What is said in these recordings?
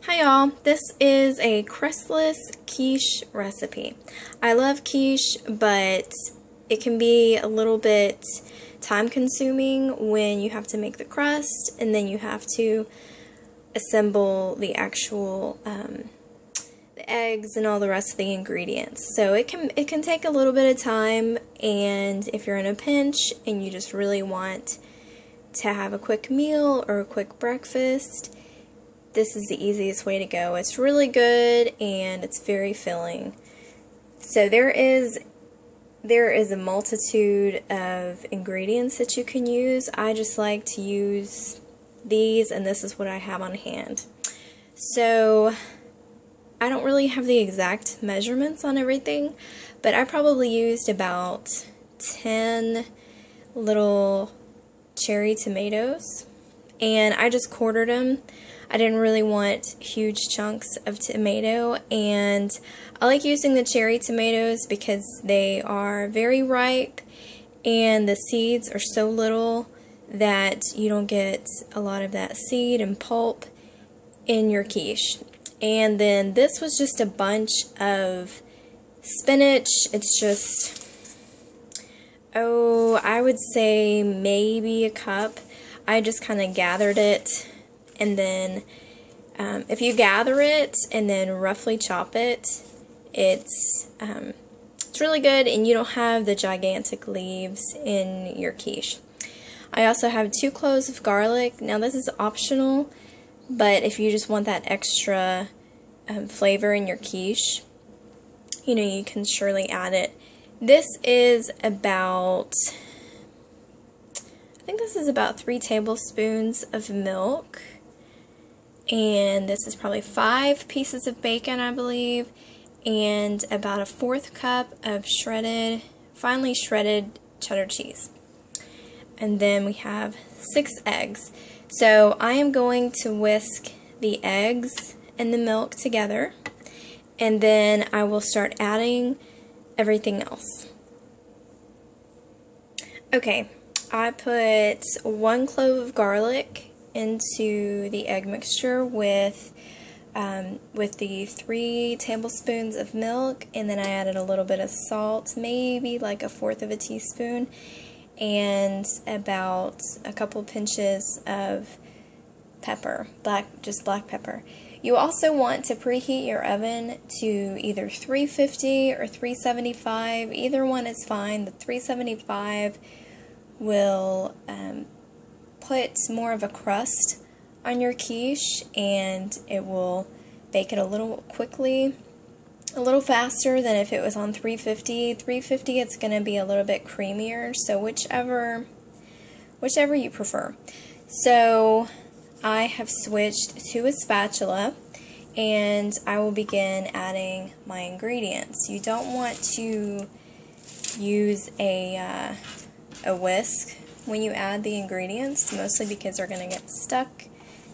Hi y'all, this is a crustless quiche recipe. I love quiche, but it can be a little bit time consuming when you have to make the crust and then you have to assemble the actual the eggs and all the rest of the ingredients. So it can take a little bit of time, and if you're in a pinch and you just really want to have a quick meal or a quick breakfast, this is the easiest way to go. It's really good and it's very filling. So there is a multitude of ingredients that you can use. I just like to use these, and this is what I have on hand. So I don't really have the exact measurements on everything, but I probably used about 10 little cherry tomatoes, and I just quartered them. I didn't really want huge chunks of tomato, and I like using the cherry tomatoes because they are very ripe and the seeds are so little that you don't get a lot of that seed and pulp in your quiche. And then this was just a bunch of spinach. It's just, I would say maybe a cup. I just kind of gathered it. And then if you gather it and then roughly chop it, it's really good, and you don't have the gigantic leaves in your quiche. I also have 2 cloves of garlic. Now this is optional, but if you just want that extra flavor in your quiche, you can surely add it. This is about, I think this is about 3 tablespoons of milk. And this is probably 5 pieces of bacon, I believe, and about a 1/4 cup of finely shredded cheddar cheese. And then we have 6 eggs. So I am going to whisk the eggs and the milk together, and then I will start adding everything else. Okay, I put 1 clove of garlic into the egg mixture with the 3 tablespoons of milk, and then I added a little bit of salt, maybe like a 1/4 of a teaspoon, and about a couple pinches of pepper, just black pepper. You also want to preheat your oven to either 350 or 375. Either one is fine. The 375 will put more of a crust on your quiche, and it will bake it a little quickly, a little faster than if it was on 350. 350, it's going to be a little bit creamier, so whichever you prefer. So I have switched to a spatula, and I will begin adding my ingredients. You don't want to use a whisk when you add the ingredients, mostly because they're going to get stuck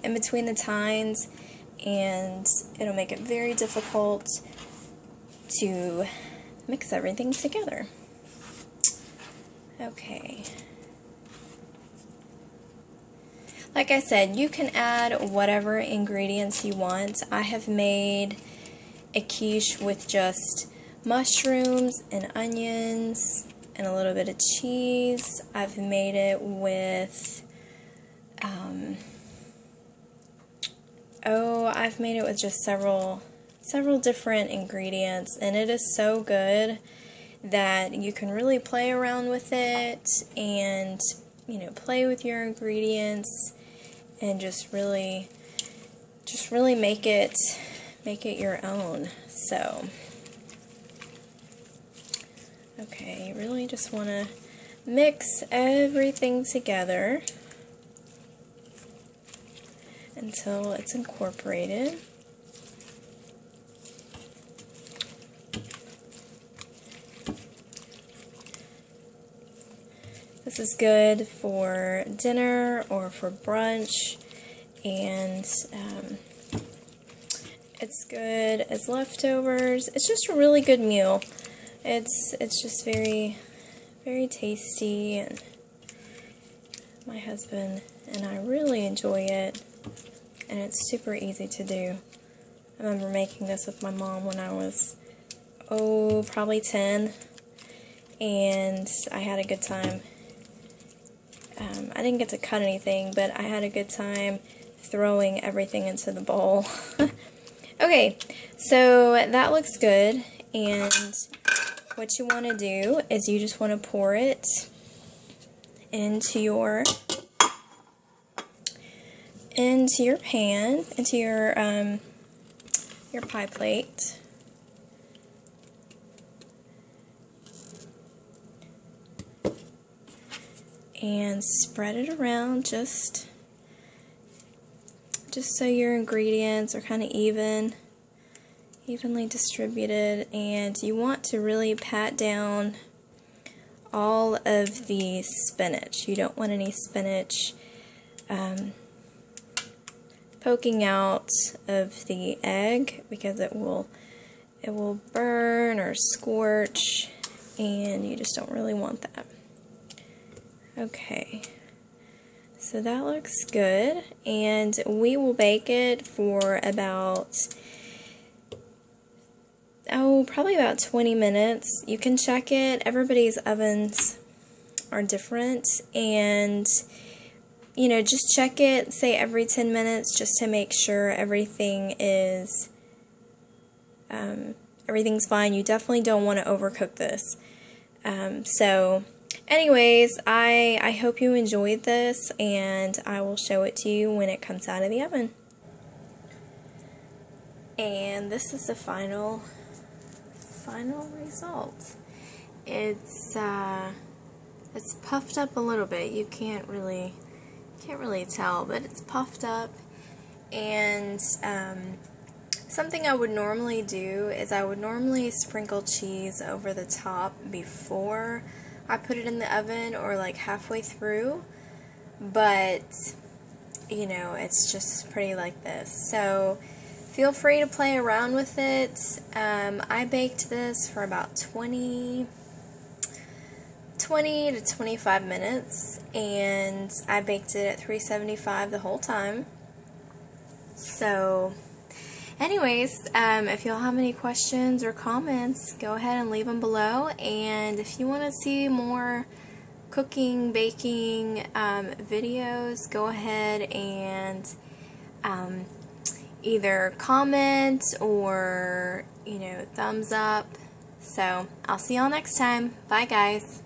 in between the tines, and it'll make it very difficult to mix everything together. Okay. Like I said, you can add whatever ingredients you want. I have made a quiche with just mushrooms and onions and a little bit of cheese. I've made it with, I've made it with just several different ingredients, and it is so good that you can really play around with it and, play with your ingredients and just really make it your own. So, okay, you really just want to mix everything together until it's incorporated. This is good for dinner or for brunch, and it's good as leftovers. It's just a really good meal. It's just very, very tasty, and my husband and I really enjoy it, and it's super easy to do. I remember making this with my mom when I was, oh, probably 10, and I had a good time. I didn't get to cut anything, but I had a good time throwing everything into the bowl. Okay, so that looks good, and what you want to do is you just want to pour it into your pan, into your pie plate. And spread it around just so your ingredients are kind of evenly distributed, and you want to really pat down all of the spinach. You don't want any spinach poking out of the egg, because it will burn or scorch, and you just don't really want that. Okay, so that looks good, and we will bake it for about, probably about 20 minutes. You can check it. Everybody's ovens are different, and just check it, say every 10 minutes, just to make sure everything is everything's fine. You definitely don't want to overcook this. Anyways, I hope you enjoyed this, and I will show it to you when it comes out of the oven. And this is the final result. It's puffed up a little bit. You can't really tell, but it's puffed up. And something I would normally do is I would normally sprinkle cheese over the top before I put it in the oven, or like halfway through, but it's just pretty like this. So feel free to play around with it. I baked this for about 20 to 25 minutes, and I baked it at 375 the whole time. So anyways, if y'all have any questions or comments, go ahead and leave them below. And if you want to see more cooking, baking videos, go ahead and either comment or thumbs up. So I'll see y'all next time. Bye guys.